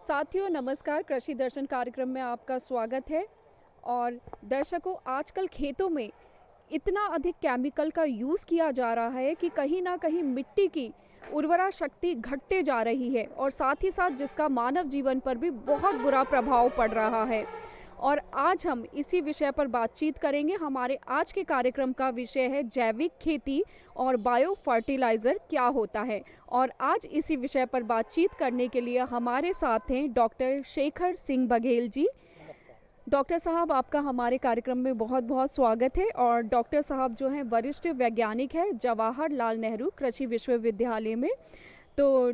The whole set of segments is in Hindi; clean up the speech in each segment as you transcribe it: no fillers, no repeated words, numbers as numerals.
साथियों नमस्कार, कृषि दर्शन कार्यक्रम में आपका स्वागत है। और दर्शकों, आजकल खेतों में इतना अधिक केमिकल का यूज़ किया जा रहा है कि कहीं ना कहीं मिट्टी की उर्वरा शक्ति घटते जा रही है और साथ ही साथ जिसका मानव जीवन पर भी बहुत बुरा प्रभाव पड़ रहा है। और आज हम इसी विषय पर बातचीत करेंगे। हमारे आज के कार्यक्रम का विषय है जैविक खेती और बायो फर्टिलाइज़र क्या होता है। और आज इसी विषय पर बातचीत करने के लिए हमारे साथ हैं डॉक्टर शेखर सिंह बघेल जी। डॉक्टर साहब, आपका हमारे कार्यक्रम में बहुत बहुत स्वागत है। और डॉक्टर साहब जो हैं वरिष्ठ वैज्ञानिक हैं जवाहरलाल नेहरू कृषि विश्वविद्यालय में। तो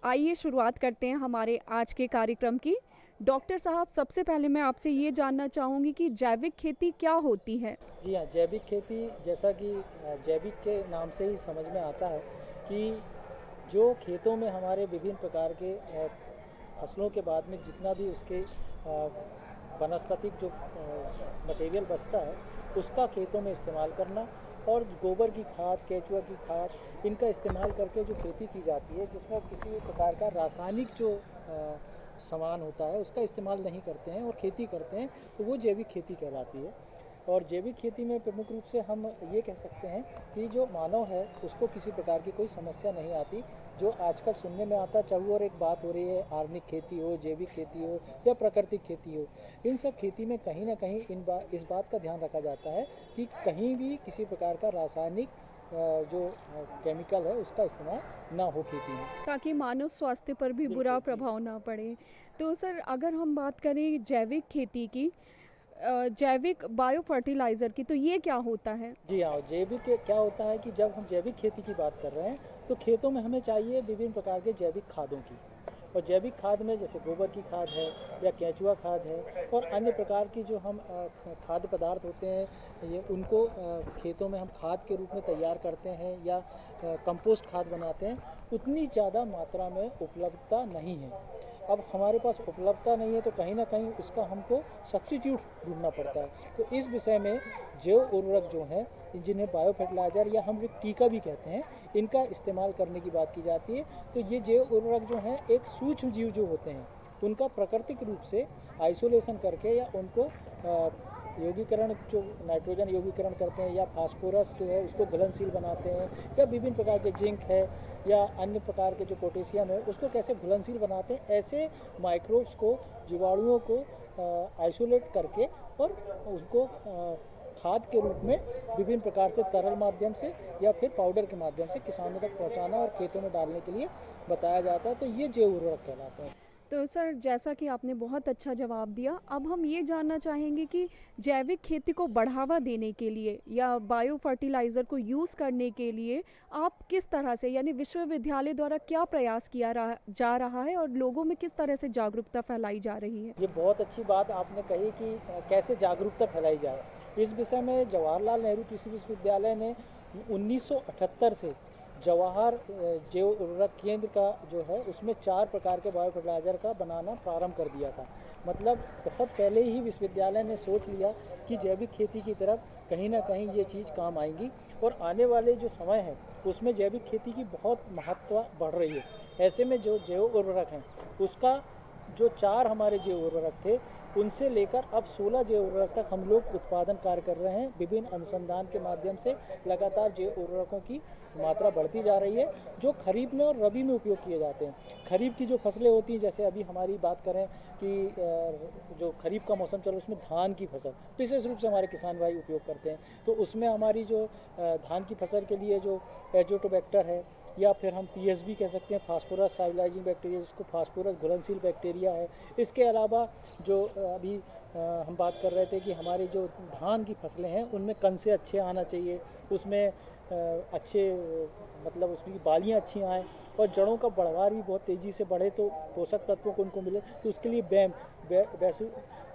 आइए शुरुआत करते हैं हमारे आज के कार्यक्रम की। डॉक्टर साहब, सबसे पहले मैं आपसे ये जानना चाहूँगी कि जैविक खेती क्या होती है? जी हाँ, जैविक खेती जैसा कि जैविक के नाम से ही समझ में आता है कि जो खेतों में हमारे विभिन्न प्रकार के फसलों के बाद में जितना भी उसके वनस्पतिक जो मटेरियल बचता है उसका खेतों में इस्तेमाल करना और गोबर की खाद, केचुआ की खाद, इनका इस्तेमाल करके जो खेती की जाती है जिसमें किसी भी प्रकार का रासायनिक जो सामान होता है उसका इस्तेमाल नहीं करते हैं और खेती करते हैं, तो वो जैविक खेती कहलाती है। और जैविक खेती में प्रमुख रूप से हम ये कह सकते हैं कि जो मानव है उसको किसी प्रकार की कोई समस्या नहीं आती। जो आजकल सुनने में आता, चाहे और एक बात हो रही है ऑर्गेनिक खेती हो, जैविक खेती हो या प्राकृतिक खेती हो, इन सब खेती में कहीं ना कहीं इस बात का ध्यान रखा जाता है कि कहीं भी किसी प्रकार का रासायनिक जो केमिकल है उसका इस्तेमाल ना हो खेती में, ताकि मानव स्वास्थ्य पर भी बुरा प्रभाव ना पड़े। तो सर, अगर हम बात करें जैविक खेती की, जैविक बायो फर्टिलाइज़र की, तो ये क्या होता है? जी हाँ, जैविक क्या होता है कि जब हम जैविक खेती की बात कर रहे हैं तो खेतों में हमें चाहिए विभिन्न प्रकार के जैविक खादों की। और जैविक खाद में जैसे गोबर की खाद है या केंचुआ खाद है और अन्य प्रकार की जो हम खाद्य पदार्थ होते हैं ये उनको खेतों में हम खाद के रूप में तैयार करते हैं या कंपोस्ट खाद बनाते हैं, उतनी ज़्यादा मात्रा में उपलब्धता नहीं है। अब हमारे पास उपलब्धता नहीं है तो कहीं ना कहीं उसका हमको सब्स्टिट्यूट ढूंढना पड़ता है। तो इस विषय में जैव उर्वरक जो हैं जिन्हें बायो फर्टिलाइज़र या हम टीका भी कहते हैं, इनका इस्तेमाल करने की बात की जाती है। तो ये जैव उर्वरक जो हैं एक सूक्ष्म जीव जो होते हैं उनका प्राकृतिक रूप से आइसोलेशन करके या उनको यौगीकरण, जो नाइट्रोजन यौगीकरण करते हैं या फास्फोरस जो है उसको घुलनशील बनाते हैं या विभिन्न प्रकार के जिंक है या अन्य प्रकार के जो पोटेशियम है उसको कैसे घुलनशील बनाते हैं, ऐसे माइक्रोब्स को, जीवाणुओं को आइसोलेट करके और उसको खाद के रूप में विभिन्न प्रकार से तरल माध्यम से या फिर पाउडर के माध्यम से किसानों तक पहुंचाना और खेतों में डालने के लिए बताया जाता है। तो ये जैव उर्वरक कहलाते हैं। तो सर, जैसा कि आपने बहुत अच्छा जवाब दिया, अब हम ये जानना चाहेंगे कि जैविक खेती को बढ़ावा देने के लिए या बायो फर्टिलाइज़र को यूज़ करने के लिए आप किस तरह से, यानी विश्वविद्यालय द्वारा क्या प्रयास जा रहा है और लोगों में किस तरह से जागरूकता फैलाई जा रही है? ये बहुत अच्छी बात आपने कही कि कैसे जागरूकता फैलाई जाए। इस विषय में जवाहरलाल नेहरू कृषि विश्वविद्यालय ने 1978 से जवाहर जैव उर्वरक केंद्र का जो है उसमें 4 प्रकार के बायो फर्टिलाइज़र का बनाना प्रारंभ कर दिया था। मतलब बहुत पहले ही विश्वविद्यालय ने सोच लिया कि जैविक खेती की तरफ कहीं ना कहीं ये चीज़ काम आएंगी और आने वाले जो समय है उसमें जैविक खेती की बहुत महत्व बढ़ रही है। ऐसे में जो जैव उर्वरक हैं उसका जो 4 हमारे जैव उर्वरक थे उनसे लेकर अब 16 जैव उर्वरक तक हम लोग उत्पादन कार्य कर रहे हैं। विभिन्न अनुसंधान के माध्यम से लगातार जैव उर्वरकों की मात्रा बढ़ती जा रही है जो खरीफ में और रबी में उपयोग किए जाते हैं। खरीफ की जो फसलें होती हैं, जैसे अभी हमारी बात करें कि जो खरीफ का मौसम चल रहा है उसमें धान की फसल विशेष रूप से हमारे किसान भाई उपयोग करते हैं। तो उसमें हमारी जो धान की फसल के लिए जो एजोटोबैक्टर है या फिर हम पीएसबी कह सकते हैं, फास्फोरस स्टेबलाइजिंग बैक्टीरिया, जिसको फास्फोरस घुलनशील बैक्टीरिया है। इसके अलावा जो अभी हम बात कर रहे थे कि हमारी जो धान की फसलें हैं उनमें कण से अच्छे आना चाहिए, उसमें अच्छे मतलब उसकी बालियाँ अच्छी आएँ और जड़ों का बढ़वार भी बहुत तेज़ी से बढ़े तो पोषक तत्वों को उनको मिले। तो उसके लिए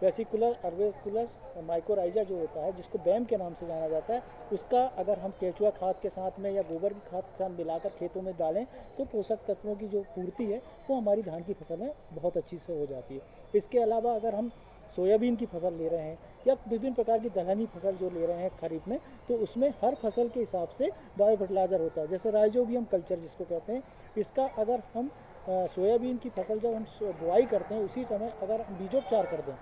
वेसिकुलर अर्वेकुलस माइकोराइजा जो होता है, जिसको बैम के नाम से जाना जाता है, उसका अगर हम केचुआ खाद के साथ में या गोबर की खाद के साथ मिलाकर खेतों में डालें तो पोषक तत्वों की जो पूर्ति है वो हमारी धान की फसल में बहुत अच्छी से हो जाती है। इसके अलावा अगर हम सोयाबीन की फसल ले रहे हैं या विभिन्न प्रकार की दलहनी फसल जो ले रहे हैं खरीफ में, तो उसमें हर फसल के हिसाब से बायो फर्टिलाइज़र होता है। जैसे राइजोबियम कल्चर जिसको कहते हैं, इसका अगर हम सोयाबीन की फसल जब हम बुआई करते हैं उसी समय अगर हम बीजोपचार कर दें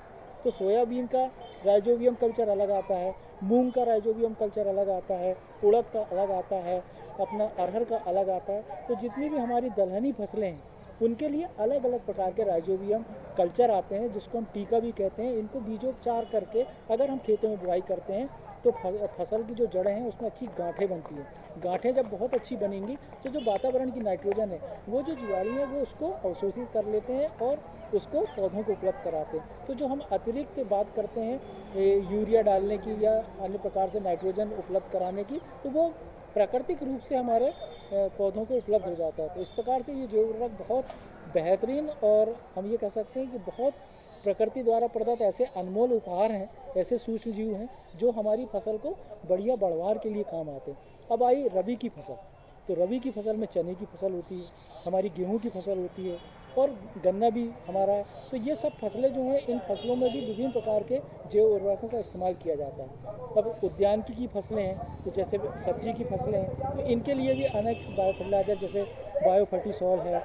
तो सोयाबीन का राइजोबियम कल्चर अलग आता है, मूंग का राइजोबियम कल्चर अलग आता है, उड़द का अलग आता है, अपना अरहर का अलग आता है। तो जितनी भी हमारी दलहनी फसलें हैं उनके लिए अलग अलग प्रकार के राइजोबियम कल्चर आते हैं जिसको हम टीका भी कहते हैं। इनको बीजोपचार करके अगर हम खेतों में बुआई करते हैं तो फसल की जो जड़ें हैं उसमें अच्छी गांठें बनती हैं। गांठें जब बहुत अच्छी बनेंगी तो जो वातावरण की नाइट्रोजन है वो जो जीवाणु है वो उसको अवशोषित कर लेते हैं और उसको पौधों को उपलब्ध कराते हैं। तो जो हम अतिरिक्त बात करते हैं यूरिया डालने की या अन्य प्रकार से नाइट्रोजन उपलब्ध कराने की, तो वो प्राकृतिक रूप से हमारे पौधों को उपलब्ध हो जाता है। तो इस प्रकार से ये जैव उर्वरक बहुत बेहतरीन और हम ये कह सकते हैं कि बहुत प्रकृति द्वारा प्रदत्त ऐसे अनमोल उपहार हैं, ऐसे सूक्ष्म जीव हैं जो हमारी फसल को बढ़िया बढ़वार के लिए काम आते हैं। अब आई रबी की फसल, तो रबी की फसल में चने की फसल होती है, हमारी गेहूं की फसल होती है और गन्ना भी हमारा है। तो ये सब फसलें जो हैं इन फसलों में भी विभिन्न प्रकार के जैव उर्वरकों का इस्तेमाल किया जाता है। अब उद्यानिकी की फसलें हैं तो जैसे सब्जी की फसलें हैं तो इनके लिए भी अनेक बायो फर्टिलाइजर जैसे बायोफर्टिसॉल है,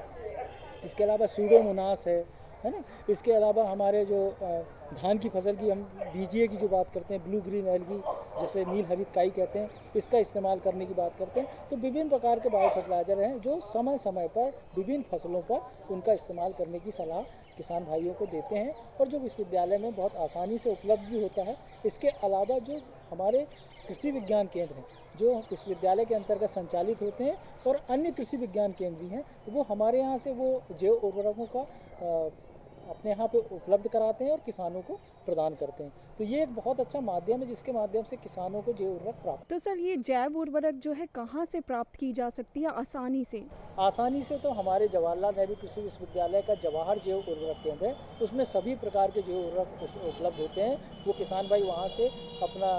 इसके अलावा सूडोमोनास है ना। इसके अलावा हमारे जो धान की फसल की हम बीजीए की जो बात करते हैं, ब्लू ग्रीन एल्गी जैसे नील हरित काई कहते हैं, इसका इस्तेमाल करने की बात करते हैं। तो विभिन्न प्रकार के बायो फर्टिलाइजर हैं जो समय समय पर विभिन्न फसलों पर उनका इस्तेमाल करने की सलाह किसान भाइयों को देते हैं और जो विश्वविद्यालय में बहुत आसानी से उपलब्ध भी होता है। इसके अलावा जो हमारे कृषि विज्ञान केंद्र हैं जो विश्वविद्यालय के अंतर्गत संचालित होते हैं और अन्य कृषि विज्ञान केंद्र भी हैं, तो वो हमारे यहाँ से वो जैव उर्वरकों का अपने यहाँ पे उपलब्ध कराते हैं और किसानों को प्रदान करते हैं। तो ये एक बहुत अच्छा माध्यम है जिसके माध्यम से किसानों को जैव उर्वरक प्राप्त। तो सर ये जैव उर्वरक जो है कहाँ से प्राप्त की जा सकती है आसानी से? आसानी से तो हमारे जवाहरलाल नेहरू कृषि विश्वविद्यालय का जवाहर जैव उर्वरक केंद्र है, उसमें सभी प्रकार के जैव उर्वरक उपलब्ध होते हैं। वो किसान भाई वहाँ से अपना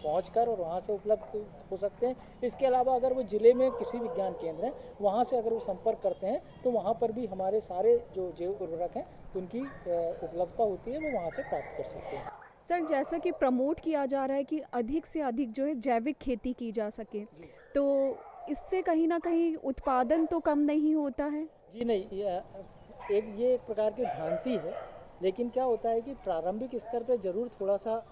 पहुँच कर और वहाँ से उपलब्ध हो सकते हैं। इसके अलावा अगर वो ज़िले में कृषि विज्ञान केंद्र है वहाँ से अगर वो संपर्क करते हैं तो वहाँ पर भी हमारे सारे जो जैव उर्वरक हैं उनकी उपलब्धता होती है, वो वहाँ से प्राप्त कर सकते हैं। सर जैसा कि प्रमोट किया जा रहा है कि अधिक से अधिक जो है जैविक खेती की जा सके, तो इससे कहीं ना कहीं उत्पादन तो कम नहीं होता है? जी नहीं, ये एक प्रकार की भ्रांति है। लेकिन क्या होता है कि प्रारंभिक स्तर पे ज़रूर थोड़ा सा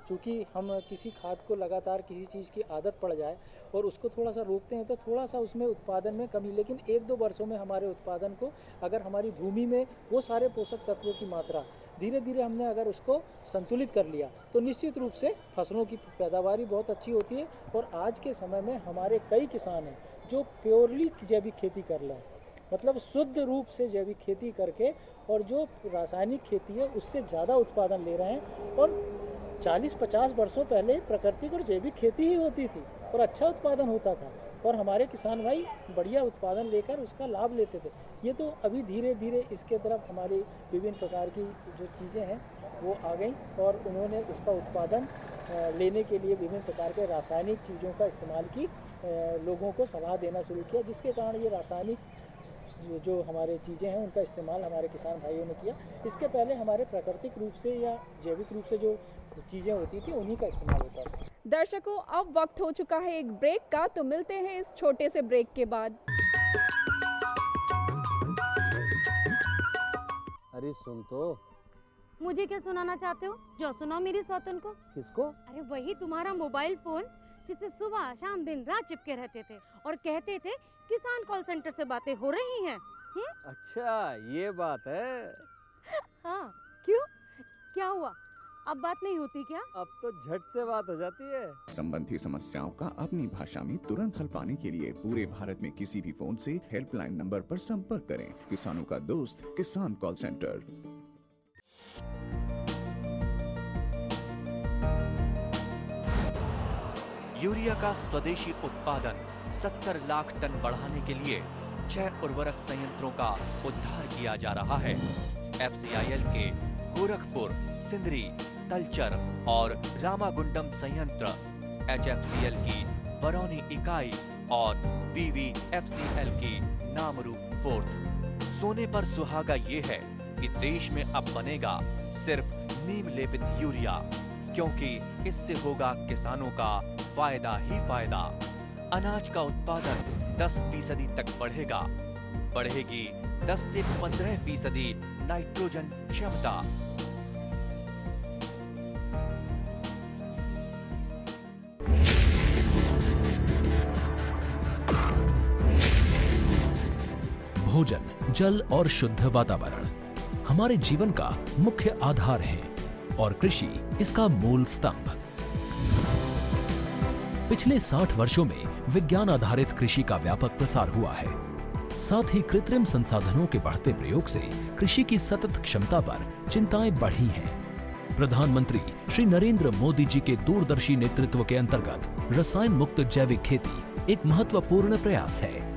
चूँकि हम किसी खाद को लगातार किसी चीज़ की आदत पड़ जाए और उसको थोड़ा सा रोकते हैं तो थोड़ा सा उसमें उत्पादन में कमी, लेकिन 1-2 वर्षों में हमारे उत्पादन को अगर हमारी भूमि में वो सारे पोषक तत्वों की मात्रा धीरे धीरे हमने अगर उसको संतुलित कर लिया तो निश्चित रूप से फसलों की पैदावारी बहुत अच्छी होती है। और आज के समय में हमारे कई किसान हैं जो प्योरली जैविक खेती कर रहे हैं, मतलब शुद्ध रूप से जैविक खेती करके, और जो रासायनिक खेती है उससे ज़्यादा उत्पादन ले रहे हैं। और 40-50 वर्षों पहले प्राकृतिक और जैविक खेती ही होती थी और अच्छा उत्पादन होता था और हमारे किसान भाई बढ़िया उत्पादन लेकर उसका लाभ लेते थे। ये तो अभी धीरे धीरे इसके तरफ हमारी विभिन्न प्रकार की जो चीज़ें हैं वो आ गई और उन्होंने उसका उत्पादन लेने के लिए विभिन्न प्रकार के रासायनिक चीज़ों का इस्तेमाल की लोगों को सलाह देना शुरू किया, जिसके कारण ये रासायनिक जो हमारे चीज़ें हैं उनका इस्तेमाल हमारे किसान भाइयों ने किया। इसके पहले हमारे प्राकृतिक रूप से या जैविक रूप से जो चीज़ें होती थी उन्हीं का इस्तेमाल होता था। दर्शकों अब वक्त हो चुका है एक ब्रेक का, तो मिलते हैं इस छोटे से ब्रेक के बाद। अरे सुन तो। मुझे क्या सुनाना चाहते हो? जो सुनाओ मेरी सौतन को। किसको? अरे वही तुम्हारा मोबाइल फोन जिससे सुबह शाम दिन रात चिपके रहते थे और कहते थे किसान कॉल सेंटर से बातें हो रही हैं। अच्छा ये बात है। हाँ क्यों, क्या हुआ? अब बात नहीं होती क्या? अब तो झट से बात हो जाती है। संबंधी समस्याओं का अपनी भाषा में तुरंत हल पाने के लिए पूरे भारत में किसी भी फोन से हेल्पलाइन नंबर पर संपर्क करें। किसानों का दोस्त किसान कॉल सेंटर। यूरिया का स्वदेशी उत्पादन 70 लाख टन बढ़ाने के लिए 6 उर्वरक संयंत्रों का उद्धार किया जा रहा है। FCIL के गोरखपुर, सिंदरी, तलचर और रामागुंडम संयंत्र, HFCL की बरौनी इकाई और BVFCL की नामरू फोर्थ। सोने पर सुहागा ये है कि देश में अब बनेगा सिर्फ नीम लेपित यूरिया, क्योंकि इससे होगा किसानों का फायदा ही फायदा। अनाज का उत्पादन 10% तक बढ़ेगा। बढ़ेगी 10 से 15% नाइट्रोजन क्षमता। भोजन, जल और शुद्ध वातावरण हमारे जीवन का मुख्य आधार है और कृषि इसका मूल स्तंभ। पिछले 60 वर्षों में विज्ञान आधारित कृषि का व्यापक प्रसार हुआ है। साथ ही कृत्रिम संसाधनों के बढ़ते प्रयोग से कृषि की सतत क्षमता पर चिंताएं बढ़ी हैं। प्रधानमंत्री श्री नरेंद्र मोदी जी के दूरदर्शी नेतृत्व के अंतर्गत रसायन मुक्त जैविक खेती एक महत्वपूर्ण प्रयास है।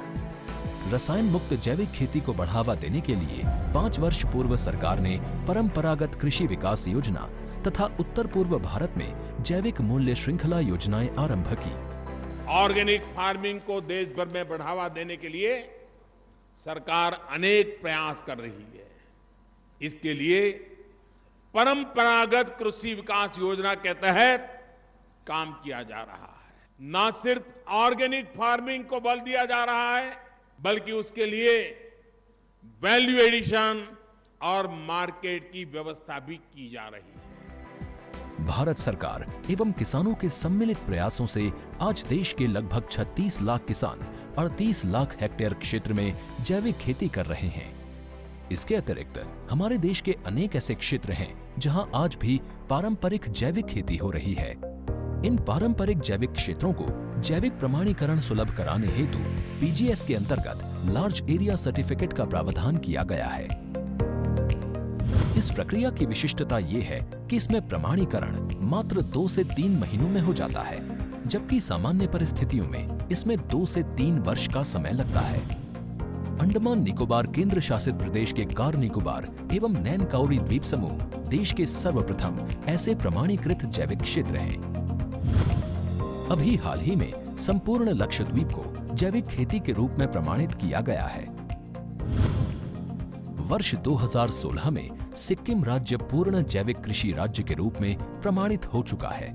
रसायन मुक्त जैविक खेती को बढ़ावा देने के लिए 5 वर्ष पूर्व सरकार ने परंपरागत कृषि विकास योजना तथा उत्तर पूर्व भारत में जैविक मूल्य श्रृंखला योजनाएं आरंभ की। ऑर्गेनिक फार्मिंग को देश भर में बढ़ावा देने के लिए सरकार अनेक प्रयास कर रही है। इसके लिए परंपरागत कृषि विकास योजना के तहत काम किया जा रहा है। न सिर्फ ऑर्गेनिक फार्मिंग को बल दिया जा रहा है, बल्कि उसके लिए वैल्यू एडिशन और मार्केट की व्यवस्था भी की जा रही है। भारत सरकार एवं किसानों के सम्मिलित प्रयासों से आज देश के लगभग 36 लाख किसान 38 लाख हेक्टेयर क्षेत्र में जैविक खेती कर रहे हैं। इसके अतिरिक्त हमारे देश के अनेक ऐसे क्षेत्र हैं जहां आज भी पारंपरिक जैविक खेती हो रही है। इन पारंपरिक जैविक क्षेत्रों को जैविक प्रमाणीकरण सुलभ कराने हेतु पीजीएस के अंतर्गत लार्ज एरिया सर्टिफिकेट का प्रावधान किया गया है। इस प्रक्रिया की विशिष्टता ये है कि इसमें प्रमाणीकरण मात्र 2 से 3 महीनों में हो जाता है, जबकि सामान्य परिस्थितियों में इसमें 2 से 3 वर्ष का समय लगता है। अंडमान निकोबार केंद्र शासित प्रदेश के कार निकोबार एवं नैन काउरी द्वीप समूह देश के सर्वप्रथम ऐसे प्रमाणीकृत जैविक क्षेत्र हैं। अभी हाल ही में संपूर्ण लक्षद्वीप को जैविक खेती के रूप में प्रमाणित किया गया है। वर्ष 2016 में सिक्किम राज्य पूर्ण जैविक कृषि राज्य के रूप में प्रमाणित हो चुका है।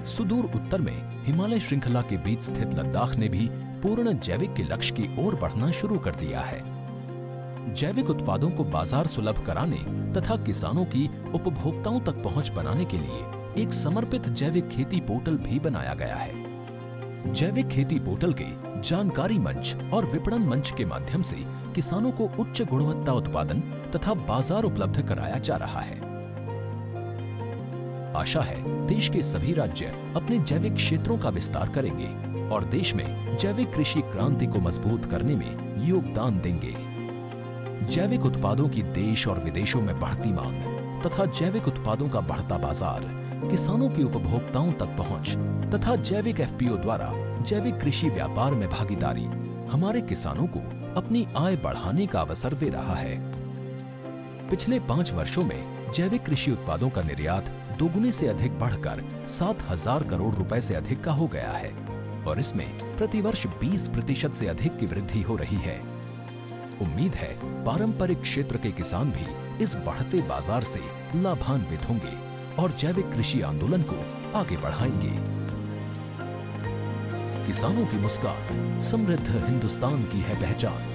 सुदूर उत्तर में हिमालय श्रृंखला के बीच स्थित लद्दाख ने भी पूर्ण जैविक के लक्ष्य की ओर बढ़ना शुरू कर दिया है। जैविक उत्पादों को बाजार सुलभ कराने तथा किसानों की उपभोक्ताओं तक पहुंच बनाने के लिए एक समर्पित जैविक खेती पोर्टल भी बनाया गया है। जैविक खेती पोर्टल के जानकारी मंच और विपणन मंच के माध्यम से किसानों को उच्च गुणवत्ता उत्पादन तथा बाजार उपलब्ध कराया जा रहा है। आशा है देश के सभी राज्य अपने जैविक क्षेत्रों का विस्तार करेंगे और देश में जैविक कृषि क्रांति को मजबूत करने में योगदान देंगे। जैविक उत्पादों की देश और विदेशों में बढ़ती मांग तथा जैविक उत्पादों का बढ़ता बाजार, किसानों की उपभोक्ताओं तक पहुंच तथा जैविक एफपीओ द्वारा जैविक कृषि व्यापार में भागीदारी हमारे किसानों को अपनी आय बढ़ाने का अवसर दे रहा है। पिछले 5 वर्षों में जैविक कृषि उत्पादों का निर्यात दोगुने से अधिक बढ़कर 7,000 करोड़ रुपए से अधिक का हो गया है और इसमें प्रतिवर्ष 20% से अधिक की वृद्धि हो रही है। उम्मीद है पारंपरिक क्षेत्र के किसान भी इस बढ़ते बाजार से लाभान्वित होंगे और जैविक कृषि आंदोलन को आगे बढ़ाएंगे। किसानों की मुस्कान समृद्ध हिंदुस्तान की है पहचान।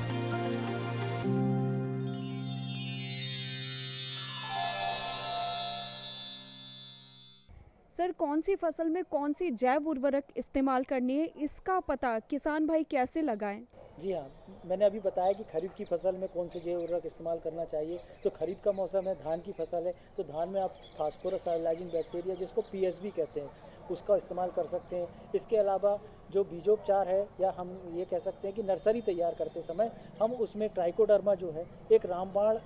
सर, कौन सी फसल में कौन सी जैव उर्वरक इस्तेमाल करनी है, इसका पता किसान भाई कैसे लगाएं? जी हाँ, मैंने अभी बताया कि खरीफ की फसल में कौन से जैव उर्वरक इस्तेमाल करना चाहिए। तो खरीफ का मौसम है, धान की फसल है, तो धान में आप फास्फोरस साइलाइजिंग बैक्टीरिया जिसको पीएसबी कहते हैं उसका इस्तेमाल कर सकते हैं। इसके अलावा जो बीजोपचार है, या हम ये कह सकते हैं कि नर्सरी तैयार करते समय हम उसमें ट्राइकोडर्मा जो है एक रामबाण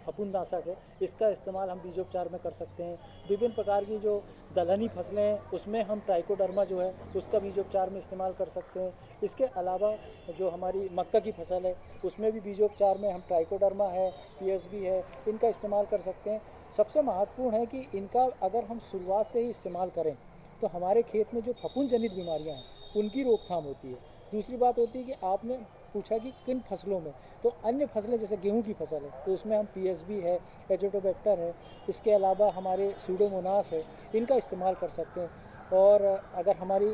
फफूंदनाशक है, इसका इस्तेमाल हम बीजोपचार में कर सकते हैं। विभिन्न प्रकार की जो दलहनी फसलें हैं उसमें हम ट्राइकोडर्मा जो है उसका बीजोपचार में इस्तेमाल कर सकते हैं। इसके अलावा जो हमारी मक्का की फसल है उसमें भी बीजोपचार में हम ट्राइकोडर्मा है, पीएसबी है, इनका इस्तेमाल कर सकते हैं। सबसे महत्वपूर्ण है कि इनका अगर हम शुरुआत से ही इस्तेमाल करें तो हमारे खेत में जो फफूंद जनित बीमारियां हैं उनकी रोकथाम होती है। दूसरी बात होती है कि आपने पूछा कि किन फसलों में, तो अन्य फसलें जैसे गेहूं की फसल है तो उसमें हम पीएसबी है, एजोटोबैक्टर है, इसके अलावा हमारे सूडोमोनास है, इनका इस्तेमाल कर सकते हैं। और अगर हमारी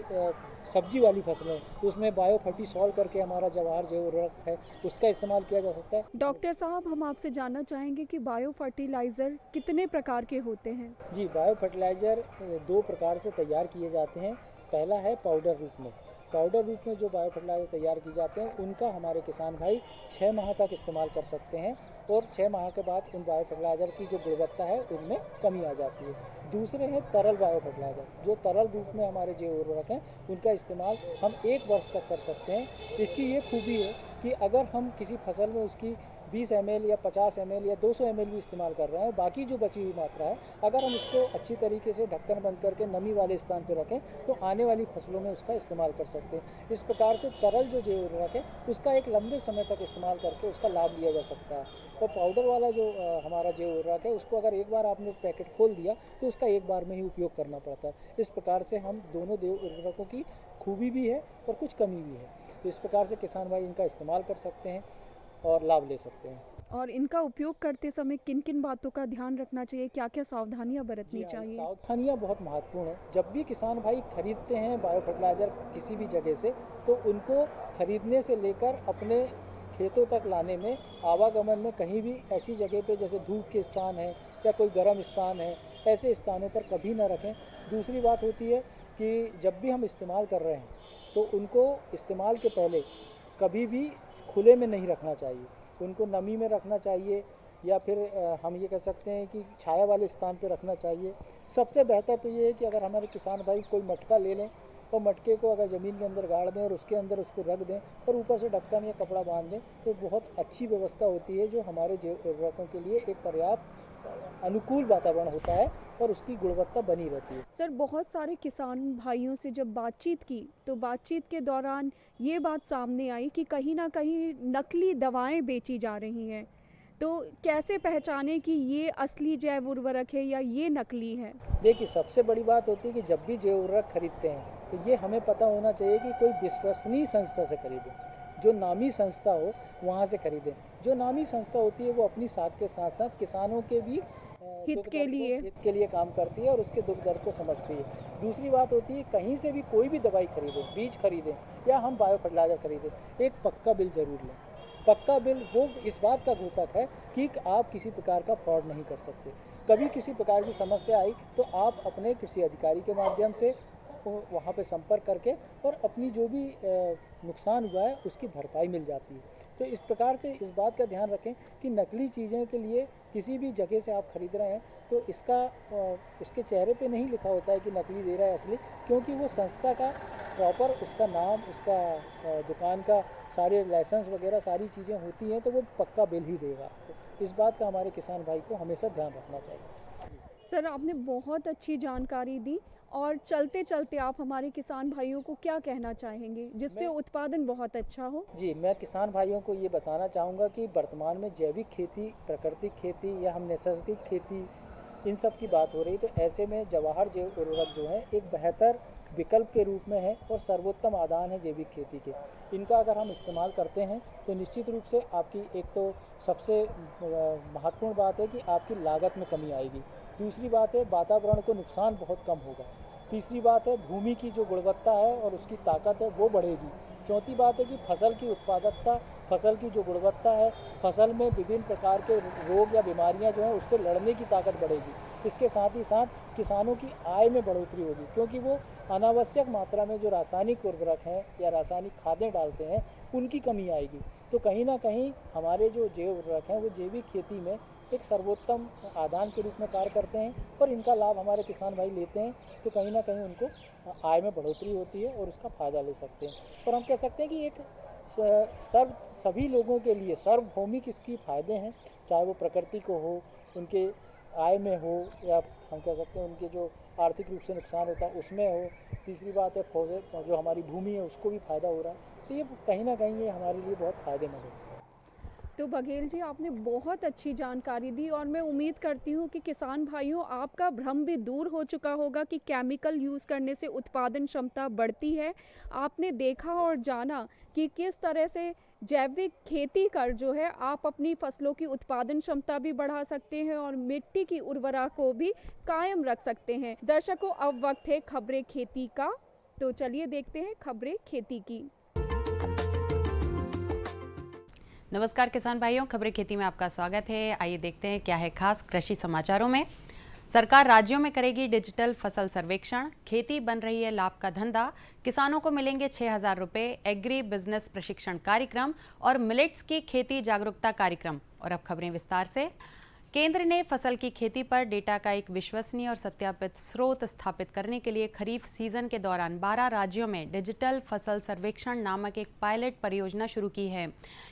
सब्जी वाली फसलें तो उसमें बायो फर्टिसॉल करके हमारा जवाहर जैव उर्वरक है उसका इस्तेमाल किया जा सकता है। डॉक्टर साहब, हम आपसे जानना चाहेंगे कि बायो फर्टिलाइज़र कितने प्रकार के होते हैं? जी, बायो फर्टिलाइज़र 2 प्रकार से तैयार किए जाते हैं। पहला है पाउडर रूप में। पाउडर रूप में जो बायो फर्टिलाइज़र तैयार किए जाते हैं उनका हमारे किसान भाई 6 माह तक इस्तेमाल कर सकते हैं और 6 माह के बाद उन बायो फर्टिलाइज़र की जो गुणवत्ता है उनमें कमी आ जाती है। दूसरे हैं तरल बायो फर्टिलाइज़र, जो तरल रूप में हमारे जैव उर्वरक हैं उनका इस्तेमाल हम 1 वर्ष तक कर सकते हैं। इसकी ये खूबी है कि अगर हम किसी फसल में उसकी 20 ml या 50 ml या 200 ml भी इस्तेमाल कर रहे हैं, बाकी जो बची हुई मात्रा है अगर हम उसको अच्छी तरीके से ढक्कन बंद करके नमी वाले स्थान पर रखें तो आने वाली फसलों में उसका इस्तेमाल कर सकते हैं। इस प्रकार से तरल जो जैव उर्वरक है उसका एक लंबे समय तक इस्तेमाल करके उसका लाभ लिया जा सकता है। और पाउडर वाला जो हमारा जैव उर्वरक है उसको अगर एक बार आपने पैकेट खोल दिया तो उसका एक बार में ही उपयोग करना पड़ता है। इस प्रकार से हम दोनों जैव उर्वरकों की खूबी भी है और कुछ कमी भी है। तो इस प्रकार से किसान भाई इनका इस्तेमाल कर सकते हैं और लाभ ले सकते हैं। और इनका उपयोग करते समय किन किन बातों का ध्यान रखना चाहिए, क्या क्या सावधानियां बरतनी चाहिए? सावधानियां बहुत महत्वपूर्ण है। जब भी किसान भाई खरीदते हैं बायो फर्टिलाइज़र किसी भी जगह से तो उनको खरीदने से लेकर अपने खेतों तक लाने में आवागमन में कहीं भी ऐसी जगह पे जैसे धूप के स्थान है या कोई गर्म स्थान है ऐसे स्थानों पर कभी ना रखें। दूसरी बात होती है कि जब भी हम इस्तेमाल कर रहे हैं तो उनको इस्तेमाल के पहले कभी भी खुले में नहीं रखना चाहिए, उनको नमी में रखना चाहिए या फिर हम ये कह सकते हैं कि छाया वाले स्थान पर रखना चाहिए। सबसे बेहतर तो ये है कि अगर हमारे किसान भाई कोई मटका ले लें और मटके को अगर ज़मीन के अंदर गाड़ दें और उसके अंदर उसको रख दें और ऊपर से ढक्कन या कपड़ा बांध दें तो बहुत अच्छी व्यवस्था होती है, जो हमारे जैव उर्वरकों के लिए एक पर्याप्त अनुकूल वातावरण होता है और उसकी गुणवत्ता बनी रहती है। सर, बहुत सारे किसान भाइयों से जब बातचीत की तो बातचीत के दौरान ये बात सामने आई कि कहीं ना कहीं नकली दवाएं बेची जा रही हैं, तो कैसे पहचाने कि ये असली जैव उर्वरक है या ये नकली है? देखिए, सबसे बड़ी बात होती है कि जब भी जैव उर्वरक खरीदते हैं तो ये हमें पता होना चाहिए कि कोई विश्वसनीय संस्था से खरीदें, जो नामी संस्था हो वहाँ से खरीदें। जो नामी संस्था होती है वो अपनी साख के साथ साथ किसानों के भी हित के लिए काम करती है और उसके दुख दर्द को समझती है। दूसरी बात होती है कहीं से भी कोई भी दवाई खरीदें, बीज खरीदें या हम बायो फर्टिलाइज़र खरीदें, एक पक्का बिल जरूर लें। पक्का बिल वो इस बात का घोतक है कि आप किसी प्रकार का फ्रॉड नहीं कर सकते। कभी किसी प्रकार की समस्या आई तो आप अपने कृषि अधिकारी के माध्यम से वहाँ पे संपर्क करके और अपनी जो भी नुकसान हुआ है उसकी भरपाई मिल जाती है। तो इस प्रकार से इस बात का ध्यान रखें कि नकली चीज़ें के लिए किसी भी जगह से आप खरीद रहे हैं तो इसका उसके चेहरे पे नहीं लिखा होता है कि नकली दे रहा है असली, क्योंकि वो संस्था का प्रॉपर उसका नाम, उसका दुकान का सारे लाइसेंस वगैरह सारी चीज़ें होती हैं तो वो पक्का बिल ही देगा। तो इस बात का हमारे किसान भाई को हमेशा ध्यान रखना चाहिए। सर, आपने बहुत अच्छी जानकारी दी और चलते चलते आप हमारे किसान भाइयों को क्या कहना चाहेंगे जिससे उत्पादन बहुत अच्छा हो? जी, मैं किसान भाइयों को ये बताना चाहूँगा कि वर्तमान में जैविक खेती, प्राकृतिक खेती या हम नैसर्गिक खेती इन सब की बात हो रही, तो ऐसे में जवाहर जैव उर्वरक जो है एक बेहतर विकल्प के रूप में है और सर्वोत्तम आदान है जैविक खेती के। इनका अगर हम इस्तेमाल करते हैं तो निश्चित रूप से आपकी एक तो सबसे महत्वपूर्ण बात है कि आपकी लागत में कमी आएगी। दूसरी बात है वातावरण को नुकसान बहुत कम होगा। तीसरी बात है भूमि की जो गुणवत्ता है और उसकी ताकत है वो बढ़ेगी। चौथी बात है कि फसल की उत्पादकता, फसल की जो गुणवत्ता है, फसल में विभिन्न प्रकार के रोग या बीमारियां जो हैं उससे लड़ने की ताकत बढ़ेगी। इसके साथ ही साथ किसानों की आय में बढ़ोतरी होगी, क्योंकि वो अनावश्यक मात्रा में जो रासायनिक उर्वरक हैं या रासायनिक खादें डालते हैं उनकी कमी आएगी। तो कहीं ना कहीं हमारे जो जैव उर्वरक हैं वो जैविक खेती में एक सर्वोत्तम आदान के रूप में कार्य करते हैं और इनका लाभ हमारे किसान भाई लेते हैं तो कहीं ना कहीं उनको आय में बढ़ोतरी होती है और उसका फ़ायदा ले सकते हैं। और हम कह सकते हैं कि एक सभी लोगों के लिए सार्वभौमिक इसकी फ़ायदे हैं, चाहे वो प्रकृति को हो, उनके आय में हो, या हम कह सकते हैं उनके जो आर्थिक रूप से नुकसान होता है उसमें हो। तीसरी बात है जो हमारी भूमि है उसको भी फ़ायदा हो रहा है। तो ये कहीं ना कहीं ये हमारे लिए बहुत फ़ायदेमंद है। तो बघेल जी, आपने बहुत अच्छी जानकारी दी और मैं उम्मीद करती हूँ कि किसान भाइयों आपका भ्रम भी दूर हो चुका होगा कि केमिकल यूज़ करने से उत्पादन क्षमता बढ़ती है। आपने देखा और जाना कि किस तरह से जैविक खेती कर जो है आप अपनी फसलों की उत्पादन क्षमता भी बढ़ा सकते हैं और मिट्टी की उर्वरा को भी कायम रख सकते हैं। दर्शकों, अब वक्त है खबरें खेती का। तो चलिए देखते हैं खबरें खेती की। नमस्कार किसान भाइयों, खबरें खेती में आपका स्वागत है। आइए देखते हैं क्या है खास कृषि समाचारों में। सरकार राज्यों में करेगी डिजिटल फसल सर्वेक्षण, खेती बन रही है लाभ का धंधा, किसानों को मिलेंगे 6,000 रुपए, एग्री बिजनेस प्रशिक्षण कार्यक्रम और मिलेट्स की खेती जागरूकता कार्यक्रम। और अब खबरें विस्तार से। केंद्र ने फसल की खेती पर डेटा का एक विश्वसनीय और सत्यापित स्रोत स्थापित करने के लिए खरीफ सीजन के दौरान 12 राज्यों में डिजिटल फसल सर्वेक्षण नामक एक पायलट परियोजना शुरू की है।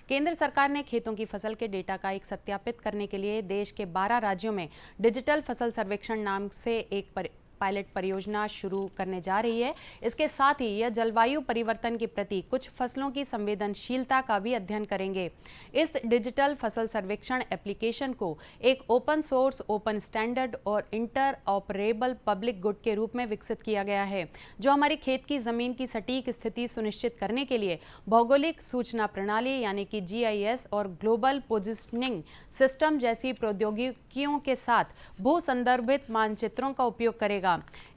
केंद्र सरकार ने खेतों की फसल के डेटा का एक सत्यापित करने के लिए देश के 12 राज्यों में डिजिटल फसल सर्वेक्षण नाम से एक पायलट परियोजना शुरू करने जा रही है। इसके साथ ही यह जलवायु परिवर्तन के प्रति कुछ फसलों की संवेदनशीलता का भी अध्ययन करेंगे। इस डिजिटल फसल सर्वेक्षण एप्लीकेशन को एक ओपन सोर्स, ओपन स्टैंडर्ड और इंटर ऑपरेबल पब्लिक गुड के रूप में विकसित किया गया है, जो हमारी खेत की जमीन की सटीक स्थिति सुनिश्चित करने के लिए भौगोलिक सूचना प्रणाली यानी कि GIS और ग्लोबल पोजिशनिंग सिस्टम जैसी प्रौद्योगिकियों के साथ भू संदर्भित मानचित्रों का उपयोग करेगा।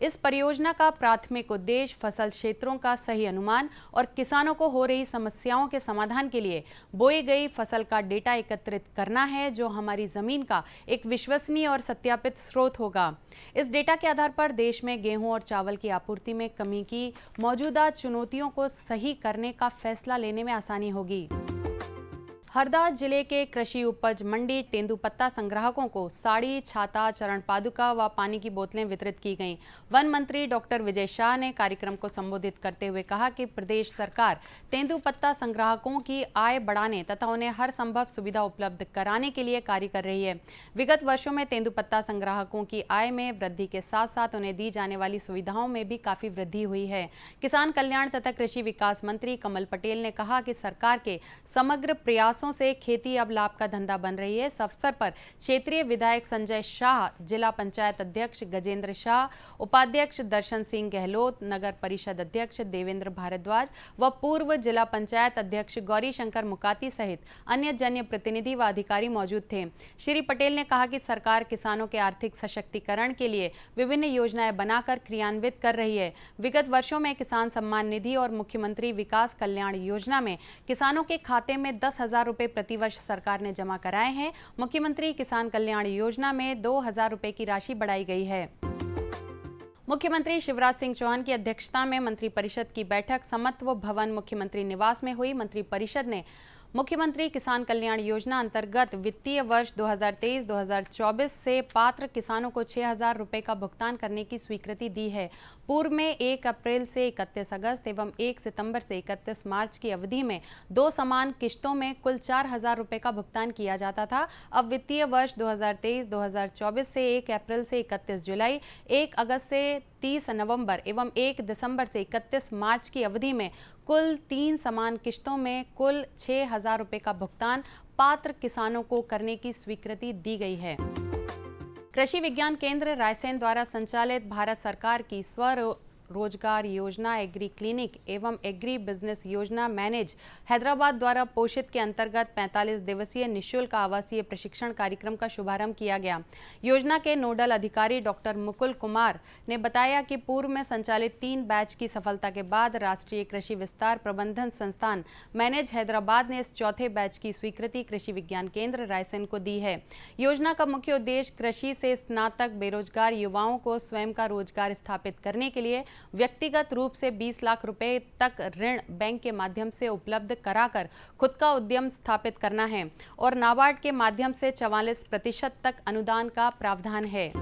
इस परियोजना का प्राथमिक उद्देश्य फसल क्षेत्रों का सही अनुमान और किसानों को हो रही समस्याओं के समाधान के लिए बोई गई फसल का डेटा एकत्रित करना है, जो हमारी जमीन का एक विश्वसनीय और सत्यापित स्रोत होगा। इस डेटा के आधार पर देश में गेहूं और चावल की आपूर्ति में कमी की मौजूदा चुनौतियों को सही करने का फैसला लेने में आसानी होगी। हरदा जिले के कृषि उपज मंडी तेंदुपत्ता संग्राहकों को साड़ी, छाता, चरण पादुका व पानी की बोतलें वितरित की गईं। वन मंत्री डॉक्टर विजय शाह ने कार्यक्रम को संबोधित करते हुए कहा कि प्रदेश सरकार तेंदुपत्ता संग्राहकों की आय बढ़ाने तथा उन्हें हर संभव सुविधा उपलब्ध कराने के लिए कार्य कर रही है। विगत वर्षों में तेंदुपत्ता संग्राहकों की आय में वृद्धि के साथ साथ उन्हें दी जाने वाली सुविधाओं में भी काफी वृद्धि हुई है। किसान कल्याण तथा कृषि विकास मंत्री कमल पटेल ने कहा कि सरकार के समग्र प्रयास से खेती अब लाभ का धंधा बन रही है। इस अवसर पर क्षेत्रीय विधायक संजय शाह, जिला पंचायत अध्यक्ष गजेंद्र शाह, उपाध्यक्ष दर्शन सिंह गहलोत, नगर परिषद अध्यक्ष देवेंद्र भारद्वाज व पूर्व जिला पंचायत अध्यक्ष गौरी शंकर मुकाती सहित अन्य जन प्रतिनिधि व अधिकारी मौजूद थे। श्री पटेल ने कहा कि सरकार किसानों के आर्थिक सशक्तिकरण के लिए विभिन्न योजनाएं बनाकर क्रियान्वित कर रही है। विगत वर्षों में किसान सम्मान निधि और मुख्यमंत्री विकास कल्याण योजना में किसानों के खाते में 10,000 रुपए प्रतिवर्ष सरकार ने जमा कराए हैं। मुख्यमंत्री किसान कल्याण योजना में 2,000 रुपए की राशि बढ़ाई गई है। मुख्यमंत्री शिवराज सिंह चौहान की अध्यक्षता में मंत्रिपरिषद की बैठक समत्व भवन मुख्यमंत्री निवास में हुई। मंत्रिपरिषद ने मुख्यमंत्री किसान कल्याण योजना अंतर्गत वित्तीय वर्ष 2023-2024 से पात्र किसानों को 6,000 रुपए का भुगतान करने की स्वीकृति दी है। पूर्व में 1 अप्रैल से 31 अगस्त एवं 1 सितंबर से 31 मार्च की अवधि में 2 समान किश्तों में कुल 4,000 रुपए का भुगतान किया जाता था। अब वित्तीय वर्ष 2023-2024 से 1 अप्रैल से 31 जुलाई, 1 अगस्त से 30 नवंबर एवं 1 दिसंबर से 31 मार्च की अवधि में कुल 3 समान किश्तों में कुल 6,000 रुपए का भुगतान पात्र किसानों को करने की स्वीकृति दी गई है। कृषि विज्ञान केंद्र रायसेन द्वारा संचालित भारत सरकार की रोजगार योजना एग्री क्लिनिक एवं एग्री बिजनेस योजना मैनेज हैदराबाद द्वारा पोषित के अंतर्गत 45 दिवसीय निःशुल्क आवासीय प्रशिक्षण कार्यक्रम का शुभारंभ किया गया। योजना के नोडल अधिकारी डॉक्टर मुकुल कुमार ने बताया कि पूर्व में संचालित 3 बैच की सफलता के बाद राष्ट्रीय कृषि विस्तार प्रबंधन संस्थान मैनेज हैदराबाद ने इस चौथे बैच की स्वीकृति कृषि विज्ञान केंद्र रायसेन को दी है। योजना का मुख्य उद्देश्य कृषि से स्नातक बेरोजगार युवाओं को स्वयं का रोजगार स्थापित करने के लिए व्यक्तिगत रूप से 20 लाख रुपए तक ऋण बैंक के माध्यम से उपलब्ध कराकर खुद का उद्यम स्थापित करना है और नाबार्ड के माध्यम से 44% तक अनुदान का प्रावधान है।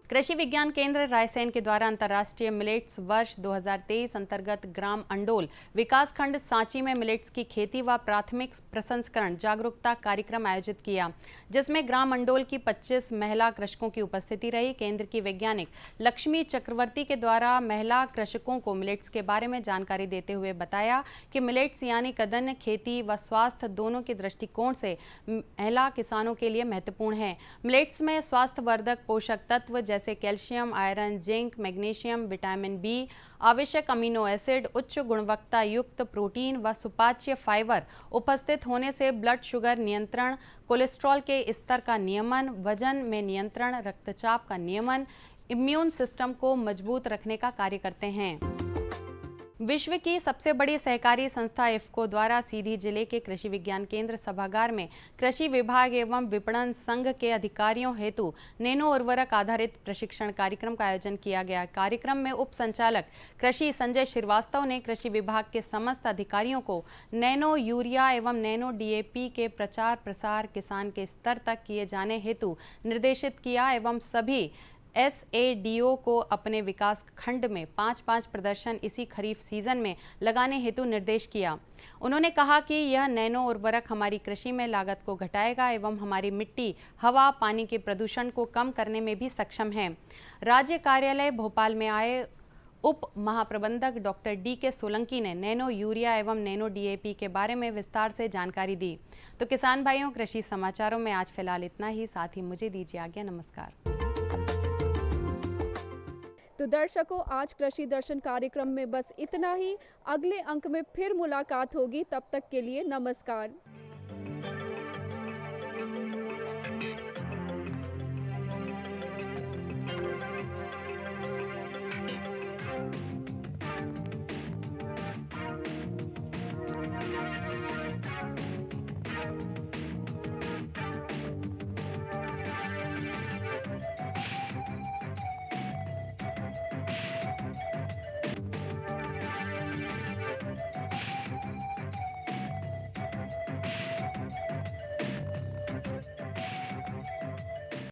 कृषि विज्ञान केंद्र रायसेन के द्वारा अंतर्राष्ट्रीय मिलेट्स वर्ष 2023 अंतर्गत ग्राम अंडोल विकासखंड सांची में मिलेट्स की खेती व प्राथमिक प्रसंस्करण जागरूकता कार्यक्रम आयोजित किया, जिसमें ग्राम अंडोल की 25 महिला कृषकों की उपस्थिति रही। केंद्र की वैज्ञानिक लक्ष्मी चक्रवर्ती के द्वारा महिला कृषकों को मिलेट्स के बारे में जानकारी देते हुए बताया कि मिलेट्स यानी कदन खेती व स्वास्थ्य दोनों के दृष्टिकोण से महिला किसानों के लिए महत्वपूर्ण है। मिलेट्स में स्वास्थ्यवर्धक पोषक तत्व जैसे calcium, iron, zinc, magnesium, vitamin B, आवश्यक अमीनो एसिड, उच्च गुणवत्ता युक्त प्रोटीन व सुपाच्य फाइबर उपस्थित होने से ब्लड शुगर नियंत्रण, कोलेस्ट्रॉल के स्तर का नियमन, वजन में नियंत्रण, रक्तचाप का नियमन, इम्यून सिस्टम को मजबूत रखने का कार्य करते हैं। विश्व की सबसे बड़ी सहकारी संस्था इफ्को द्वारा सीधी जिले के कृषि विज्ञान केंद्र सभागार में कृषि विभाग एवं विपणन संघ के अधिकारियों हेतु नैनो उर्वरक आधारित प्रशिक्षण कार्यक्रम का आयोजन किया गया। कार्यक्रम में उप संचालक कृषि संजय श्रीवास्तव ने कृषि विभाग के समस्त अधिकारियों को नैनो यूरिया एवं नैनो डीएपी के प्रचार प्रसार किसान के स्तर तक किए जाने हेतु निर्देशित किया एवं सभी SADO को अपने विकास खंड में 5-5 प्रदर्शन इसी खरीफ सीजन में लगाने हेतु निर्देश किया। उन्होंने कहा कि यह नैनो उर्वरक हमारी कृषि में लागत को घटाएगा एवं हमारी मिट्टी, हवा, पानी के प्रदूषण को कम करने में भी सक्षम है। राज्य कार्यालय भोपाल में आए उप महाप्रबंधक डॉक्टर DK सोलंकी ने नैनो यूरिया एवं नैनो DAP के बारे में विस्तार से जानकारी दी। तो किसान भाइयों, कृषि समाचारों में आज फिलहाल इतना ही। साथ ही मुझे दीजिए आज्ञा। नमस्कार। तो दर्शकों, आज कृषि दर्शन कार्यक्रम में बस इतना ही। अगले अंक में फिर मुलाकात होगी, तब तक के लिए नमस्कार।